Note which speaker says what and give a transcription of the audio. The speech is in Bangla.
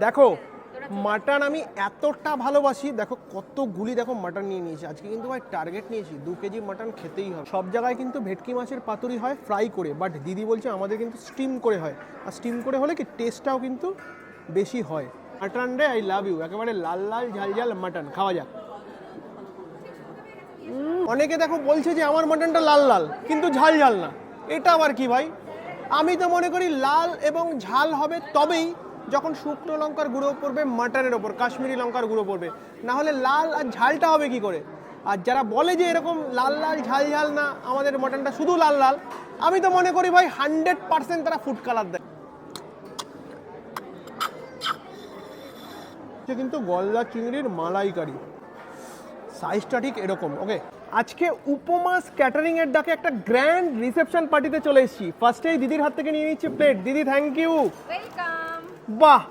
Speaker 1: দেখো মাটন আমি এতটা ভালোবাসি, দেখো কতগুলি দেখো মাটন নিয়ে নিয়েছি আজকে, কিন্তু ভাই টার্গেট নিয়েছি 2 কেজি মাটন খেতেই হবে। সব জায়গায় কিন্তু ভেটকি মাছের পাতুরি হয় ফ্রাই করে, বাট দিদি বলছে আমাদের কিন্তু স্টিম করে হয়, আর স্টিম করে হলে কি টেস্টটাও কিন্তু বেশি হয়। মাটন রে আই লাভ ইউ, একেবারে লাল লাল ঝাল ঝাল মাটন, খাওয়া যাক। অনেকে দেখো বলছে যে আমার মাটনটা লাল লাল কিন্তু ঝাল ঝাল না, এটা আবার কি ভাই? আমি তো মনে করি লাল এবং ঝাল হবে তবেই যখন শুকনো লঙ্কার গুঁড়ো পড়বে মাটনের ওপর, কাশ্মীরি লঙ্কার গুঁড়ো পড়বে, না হলে লাল আর ঝালটা হবে কি করে? আর যারা বলে যে এরকম লাল লাল ঝাল ঝাল না, আমাদের মাটনটা শুধু লাল লাল, আমি তো মনে করি ভাই 100% তারা ফুড কালার দেয়। কিন্তু গলদা চিংড়ির মালাইকারি সাইজটা ঠিক এরকম। ওকে, আজকে উপমাস ক্যাটারিং এর ডাকে একটা গ্র্যান্ড রিসেপশন পার্টিতে চলে এসেছি। ফার্স্টেই দিদির হাত থেকে নিয়ে নিচ্ছি প্লেট। দিদি থ্যাংক ইউ।
Speaker 2: ওয়েলকাম।
Speaker 1: বাহ,